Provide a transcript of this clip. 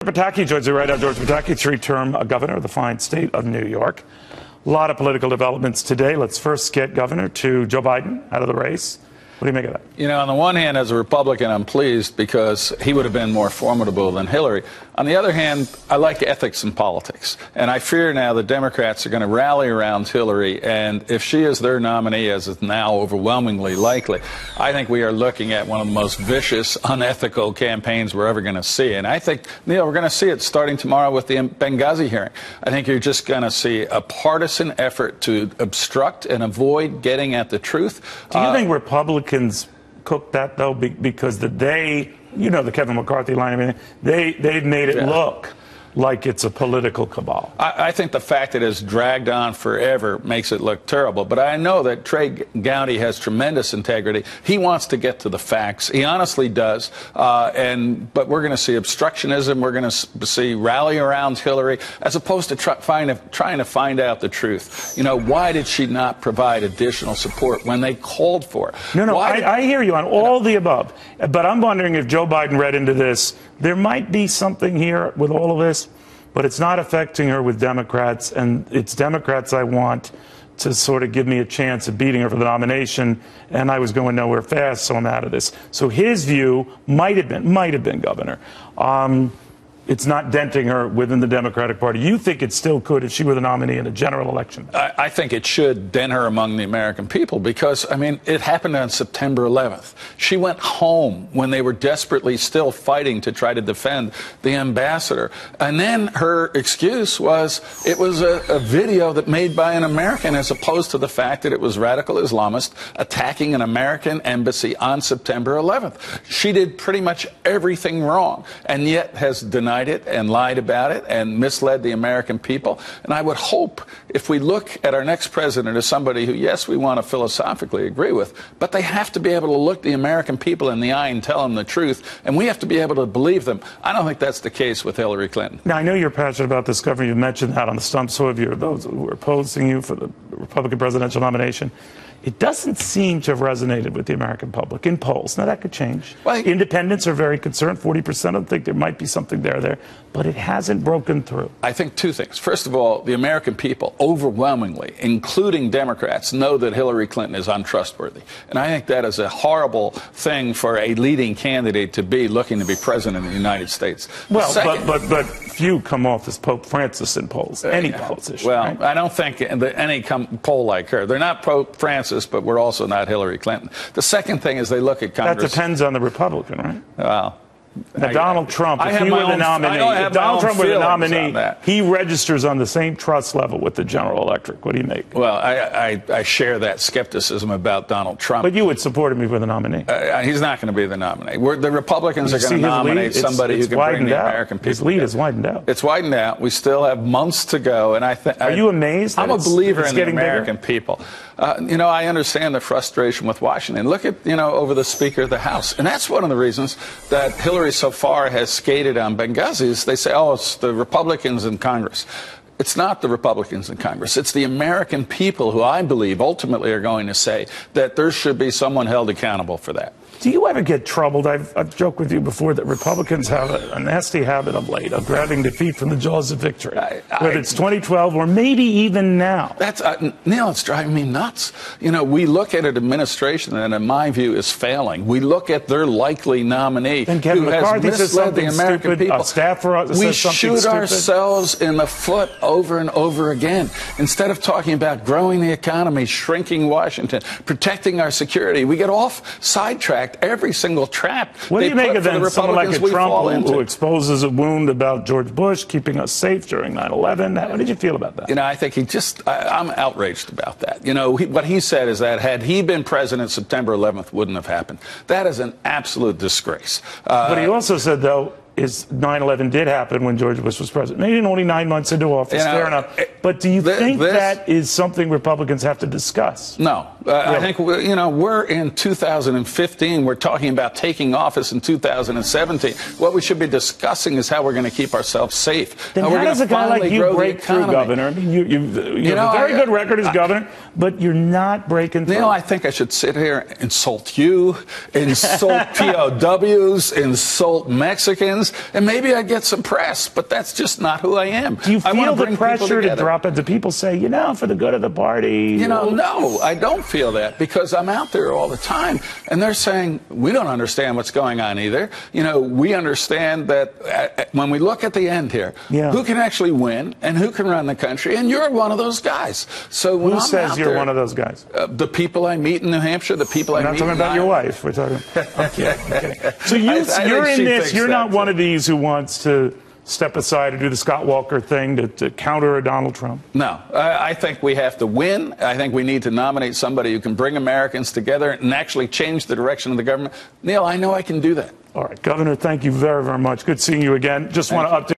Pataki joins me right now. George Pataki, three-term governor of the fine state of New York. A lot of political developments today. Let's first get Governor to Joe Biden out of the race. What do you make of that? You know, on the one hand, as a Republican, I'm pleased because he would have been more formidable than Hillary. On the other hand, I like ethics in politics. And I fear now the Democrats are going to rally around Hillary. And if she is their nominee, as is now overwhelmingly likely, I think we are looking at one of the most vicious, unethical campaigns we're ever going to see. And I think, Neil, we're going to see it starting tomorrow with the Benghazi hearing. I think you're just going to see a partisan effort to obstruct and avoid getting at the truth. Do you think Republicans cooked that, though, because you know, the Kevin McCarthy line, I mean, they've made it look like it's a political cabal? I think the fact that it's dragged on forever makes it look terrible. But I know that Trey Gowdy has tremendous integrity. He wants to get to the facts. He honestly does. But we're going to see obstructionism. We're going to see rally around Hillary, as opposed to trying to find out the truth. You know, why did she not provide additional support when they called for it? No, I hear you on all the above. But I'm wondering if Joe Biden read into this. There might be something here with all of this, but it's not affecting her with Democrats, and it's Democrats I want to sort of give me a chance of beating her for the nomination, and I was going nowhere fast, so I'm out of this. So his view might have been, Governor, it's not denting her within the Democratic Party. You think it still could if she were the nominee in a general election? I think it should dent her among the American people because, I mean, it happened on September 11th. She went home when they were desperately still fighting to try to defend the ambassador. And then her excuse was it was a video that made by an American, as opposed to the fact that it was radical Islamists attacking an American embassy on September 11th. She did pretty much everything wrong and yet has denied it and lied about it and misled the American people. And I would hope if we look at our next president as somebody who, yes, we want to philosophically agree with, but they have to be able to look the American people in the eye and tell them the truth, and we have to be able to believe them. I don't think that's the case with Hillary Clinton. Now, I know you're passionate about this, Governor. You mentioned that on the stump. So have you, those who are opposing you for the Republican presidential nomination. It doesn't seem to have resonated with the American public in polls. Now, that could change. Well, independents are very concerned. 40% of them think there might be something there. But it hasn't broken through. I think two things. First of all, the American people overwhelmingly, including Democrats, know that Hillary Clinton is untrustworthy. And I think that is a horrible thing for a leading candidate to be looking to be president of the United States. Well, but few come off as Pope Francis in polls. Any politician. Well, right? I don't think any poll like her. They're not Pope Francis, but we're also not Hillary Clinton. The second thing is they look at Congress. That depends on the Republican, right? Well, now, Donald Trump, if he were the nominee, if Donald Trump were the nominee, he registers on the same trust level with the General Electric. What do you make? Well, I share that skepticism about Donald Trump. But you would support him if he were the nominee. He's not going to be the nominee. The Republicans are going to nominate somebody who can bring the American people. His lead is widened out. It's widened out. We still have months to go. And are you amazed? I'm a believer in the American people. You know, I understand the frustration with Washington. Look at, over the Speaker of the House. And that's one of the reasons that Hillary so far has skated on Benghazi. Is they say, oh, it's the Republicans in Congress. It's not the Republicans in Congress. It's the American people who I believe ultimately are going to say that there should be someone held accountable for that. Do you ever get troubled? I've joked with you before that Republicans have a nasty habit of late of grabbing defeat from the jaws of victory, whether it's 2012 or maybe even now. That's Neil, it's driving me nuts. We look at an administration that, in my view, is failing. We look at their likely nominee who has misled the American people. A staffer we shoot ourselves in the foot over and over again. Instead of talking about growing the economy, shrinking Washington, protecting our security, we get off sidetracked. Every single trap. What do you make of then someone like a Trump who exposes a wound about George Bush keeping us safe during 9/11? How did you feel about that? I think I'm outraged about that. What he said is that had he been president, September 11th wouldn't have happened. That is an absolute disgrace. But he also said, though, 9/11 did happen when George Bush was president. Maybe only 9 months into office, fair enough. But do you think that is something Republicans have to discuss? No. I think, we're in 2015. We're talking about taking office in 2017. What we should be discussing is how we're going to keep ourselves safe. Then how does a guy like you break through, Governor? I mean, you have a very good record as governor, but you're not breaking through. I think I should sit here and insult you, insult POWs, insult Mexicans, things, and maybe I'd get some press, but that's just not who I am. Do you feel the pressure to drop it? Do people say, for the good of the party? No, I don't feel that, because I'm out there all the time, and they're saying, we don't understand what's going on either. We understand that when we look at the end here, who can actually win and who can run the country, and you're one of those guys. So when who says you're one of those guys? The people I meet in New Hampshire, the people I meet. We're not talking about your wife. We're talking. Okay. So you're in this. You're not one of these who wants to step aside and do the Scott Walker thing to counter a Donald Trump. No, I think we have to win. I think we need to nominate somebody who can bring Americans together and actually change the direction of the government. Neil, I know I can do that. All right, Governor, thank you very, very much. Good seeing you again. Just want to update.